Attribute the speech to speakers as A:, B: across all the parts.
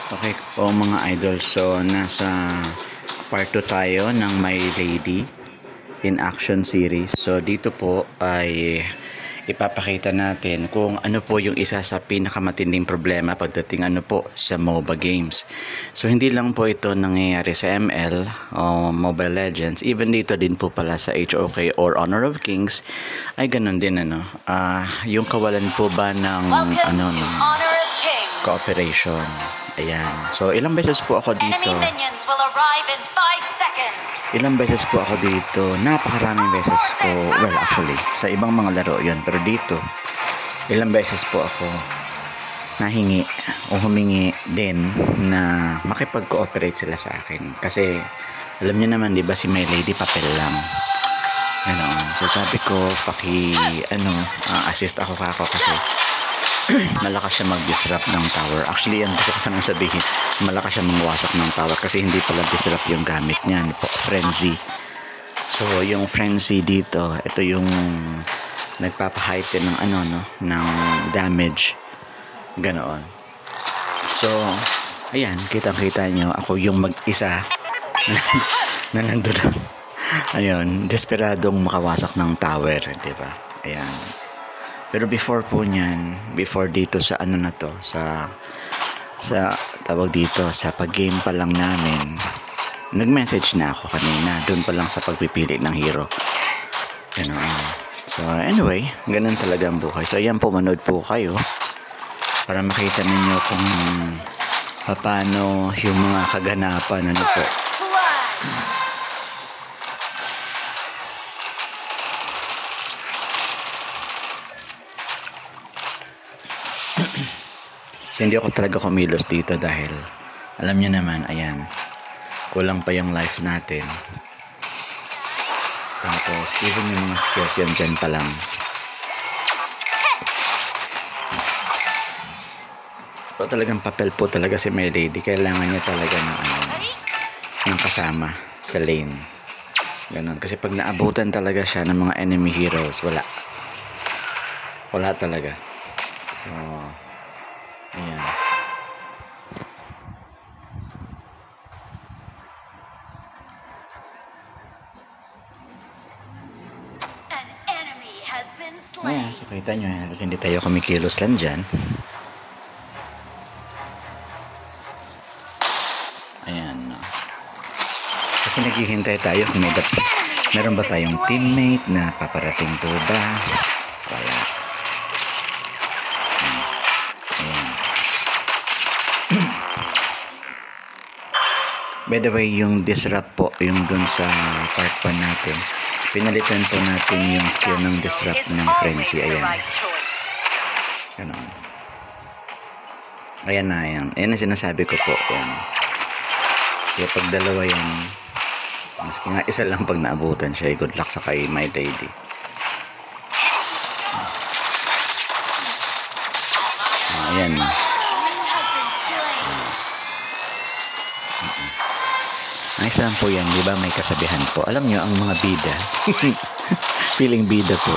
A: Okay po mga idol, so nasa part 2 tayo ng My Lady in Action series. So dito po ay ipapakita natin kung ano po yung isa sa pinakamatinding problema pagdating po sa MOBA games. So hindi lang po ito nangyayari sa ML o Mobile Legends, even dito din po pala sa HOK or Honor of Kings ay ganun din yung kawalan po ba ng cooperation. Ayan. So, ilang beses po ako dito. Ilang beses po ako dito. Napakaraming beses ko. Well, actually, sa ibang mga laro yun. Pero dito, ilang beses po ako nahingi o humingi din na makipag-cooperate sila sa akin. Kasi, alam niyo naman, di ba, si My Lady papel lang. So, sabi ko, assist ako kasi malakas siya mag-disrupt ng tower. Actually, yan gusto ko sanang sabihin, malakas siya mangwasak ng tower kasi hindi pala disrupt yung gamit niya. Frenzy. So, yung Frenzy dito, ito yung nagpapa-heighten ng ng damage. Ganoon. So, ayan, kitang-kita nyo, ako yung mag-isa na nandun. Ayun, desperadong makawasak ng tower, di ba? Ayan. Pero before po niyan, before dito sa tawag dito, sa pag-game pa lang namin, nag-message na ako kanina, doon pa lang sa pagpipili ng hero. So anyway, ganun talaga ang buhay. So ayan po, manood po kayo para makita ninyo kung paano yung mga kaganapan po. So, hindi ako talaga kumilos dito dahil alam niyo naman, ayan, kulang pa yung life natin. Tapos, even yung mga skills yan dyan pa lang. Pero talagang papel po talaga si My Lady. Kailangan niya talaga ng kasama sa lane. Ganun. Kasi pag naabutan talaga siya ng mga enemy heroes, wala talaga. So, ayan. Ayan, so kita nyo, halos hindi tayo kumikilos lang dyan. Ayan. Kasi naghihintay tayo kung meron ba tayong teammate na paparating po ba? Wala. By the way, yung disrupt po, yung dun sa part 1 natin, pinalitan po natin yung skill ng disrupt ng Frenzy. Ayan. Ganun. Ayan na yan. Ayan ang sinasabi ko po. Ayan. Kaya pag dalawa yan, maski nga isa lang pag naabutan siya, good luck sa kay My Lady. Ayan na. Nice lang po yan, di ba? May kasabihan po. Alam nyo, ang mga bida, feeling bida po.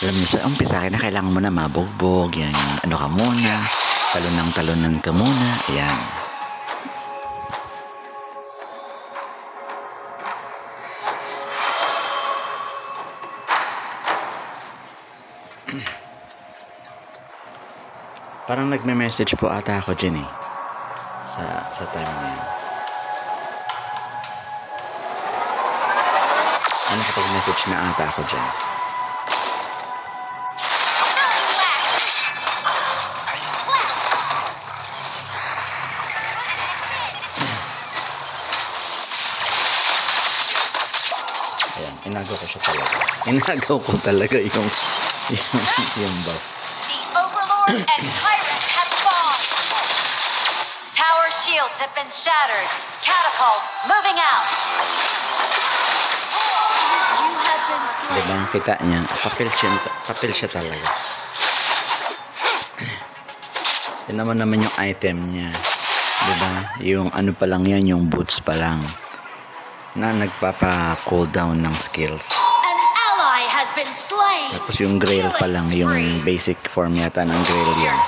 A: Alam nyo, sa umpisa na kailangan mo na mabugbog, yan, ka muna, talunan ka muna, yan. Parang nagme-message po ata ako dyan sa time na yan. Nakapag-message na ata ako dyan. Ayan, inagaw ko siya talaga. Inagaw ko talaga yung buff.
B: The Overlord and Tyrant have fallen. Tower shields have been shattered. Catapults moving out.
A: Diba, kita niya, papel siya talaga. Yan naman yung item niya. Diba, yung pa lang yan, yung boots pa lang na nagpapa-cooldown ng skills. Tapos yung Grail pa lang, yung basic form yata ng Grail yan.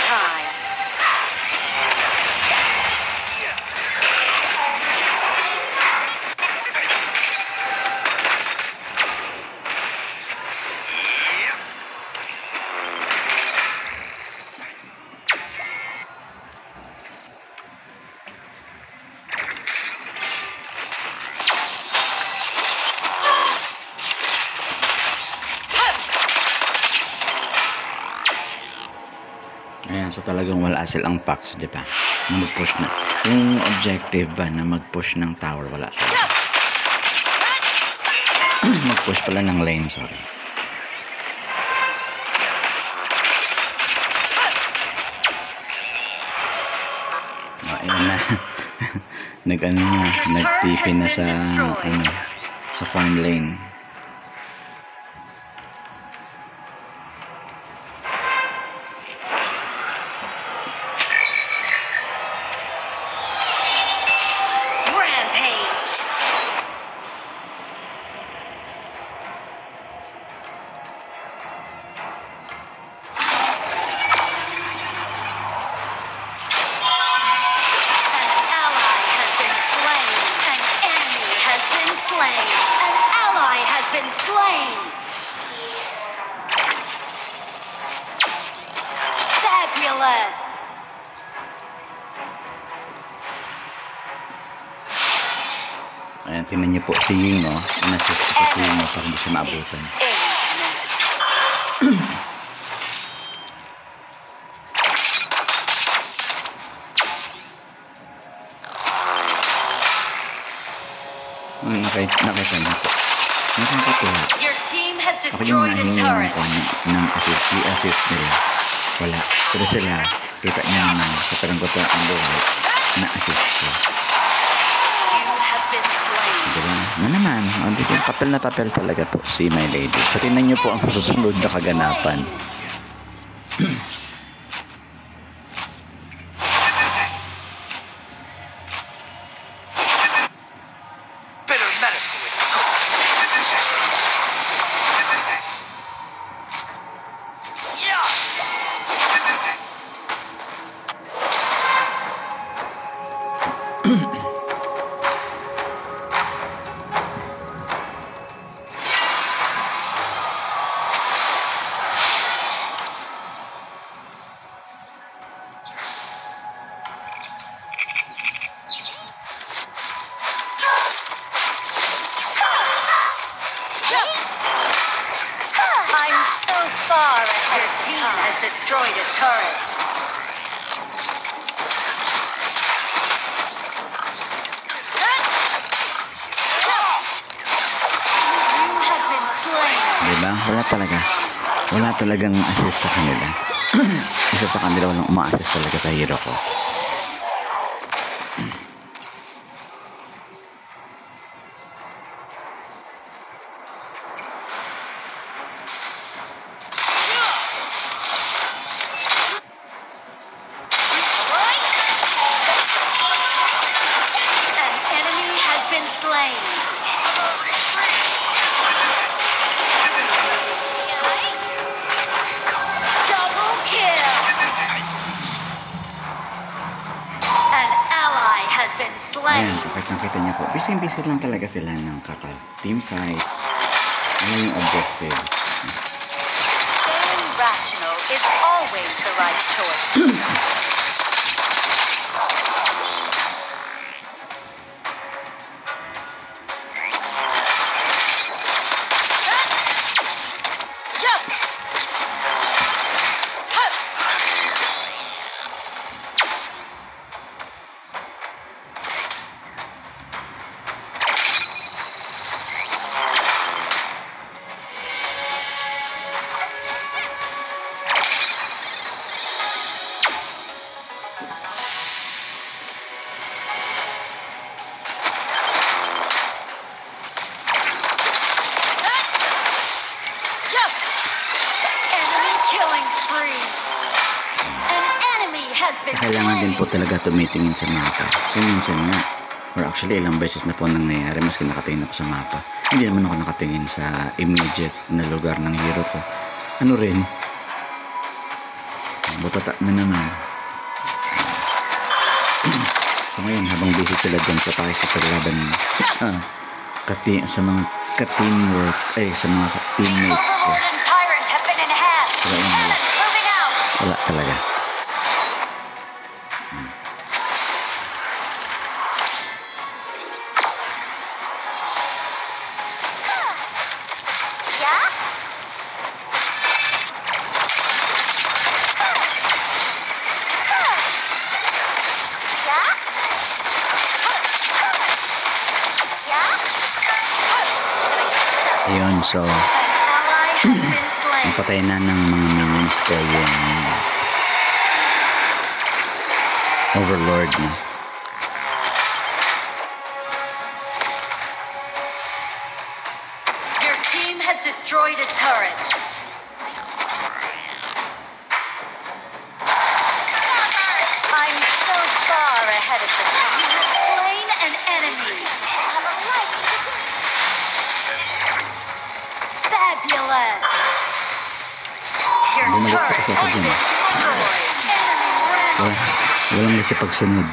B: time.
A: Ayan, so talagang wala silang packs, di ba? Na mag-push na. Yung objective ba na mag-push ng tower, wala talaga. Mag-push pala ng lane, sorry. Ayan na. Nag-ano na, nag-TP na sa, sa farm lane.
B: An ally has been slain. Fabulous.
A: Ayan, tingnan niyo po si Ying, oh. Inassist ko si Ying, para hindi siya maabutan. Nakita niyo po. Nakakatuwa.
B: Your team has
A: Ako yung
B: destroyed a
A: nahingi
B: turret.
A: ng assist nila. Wala. Pero sila, kita niya naman sa peranggoto ang buhay, na-assist siya.
B: You have been slain.
A: Diba? Na naman, papel na papel talaga po si My Lady. Tingnan niyo po ang susunod na kaganapan.
C: Bitter medicine is
B: I'm so far ahead. Your team has destroyed a turret. You have been slain.
A: Diba? Wala talaga. Wala talagang assist sa kanila. Isa sa kanila walang uma-assist talaga sa hero ko.
B: An enemy has been slain. Double kill. An ally has been slain.
A: Ayan, so kitang-kita niyo po. Busy-busy lang talaga sila ng kaka-team fight. Ano yung objectives?
B: Staying rational is always the right choice. Enemy killing spree. An enemy has been
A: Kailangan din
B: slain.
A: po talaga tumitingin sa mapa. Kasi minsan nga, or actually ilang beses na po nangyayari, maski nakatingin ako sa mapa. Hindi naman ako nakatingin sa immediate na lugar ng hero ko. Ano rin, butata na naman. So ngayon, habang busy sila dun sa pakikipaglaban sa mga ka-teamwork, sa mga teammates ko.
B: Overlord and Tyrant have been enhanced.
A: Wala,
B: Cannons moving out.
A: wala talaga.
B: Yeah? Yeah? Yeah?
A: Ayun, so
B: An ally has been slain.
A: napatay na ng mga minions ko yung Overlord na.
B: Your team has destroyed a turret. I'm so far ahead of the time. You have slain an enemy. Fabulous. Your
A: Bumalik pa
B: turret
A: kasi
B: has
A: ako
B: been
A: dyan.
B: destroyed. Enemy
A: Wala, walang nasipagsunod.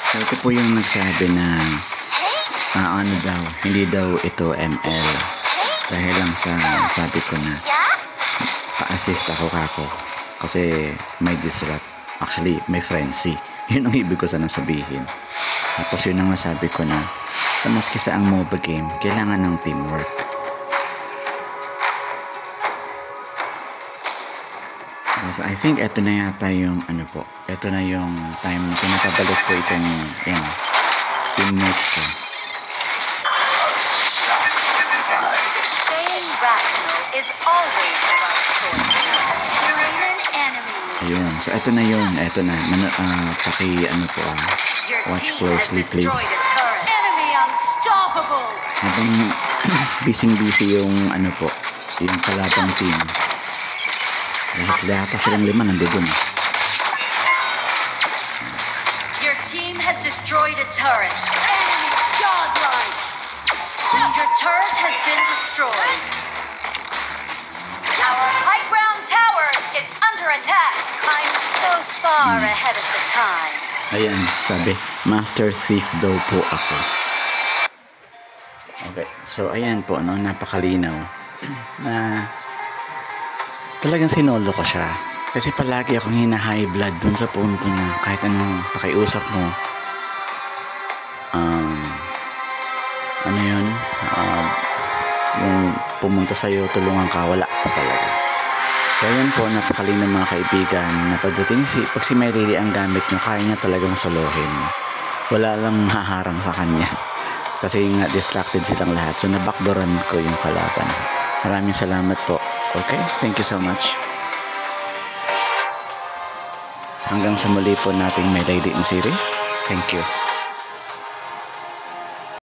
A: So ito po yung nagsabi na ano daw, hindi daw ito ML. Dahil lang sa sabi ko na
B: Yeah?
A: pa-assist ako kako. Kasi may disrupt. Actually, may frenzy. Yun ang ibig ko sana sabihin. Tapos yun ang nasabi ko na sa maski sa ang MOBA game, kailangan ng teamwork. So, I think ito na yata yung ano po. Ito na yung time na pinapabalik ko itong yung teammate ko.
B: Staying rational is always the right choice. Slain an enemy.
A: Ayun. So ito na yun. Ito na. Paki ano po
B: Your
A: watch
B: team
A: closely
B: has
A: please.
B: destroyed a turret. Enemy unstoppable.
A: Habang busy yung ano po, yung kalabang team. Lahat silang 5 nandoon.
B: Your team has destroyed a turret. Enemy godlike. Your turret has been destroyed. Our high ground tower is under attack. I'm so far ahead of the time.
A: Ayan, sabi, Master Thief daw po ako. Okay, so ayan po, no, napakalinaw na talagang sinolo ko siya. Kasi palagi akong hina-high blood dun sa punto na kahit anong pakiusap mo, ano yun, yung pumunta sa'yo, tulungan ka, wala pa talaga. So ayan po, napakalinaw mga kaibigan na pagdating pag si Meriri ang gamit nyo, kaya niya talagang solohin. Wala lang haharang sa kanya. Kasi nga distracted silang lahat. So nabackdooran ko yung kalaban. Maraming salamat po. Okay, thank you so much. Hanggang sa muli po nating may daily series. Thank you.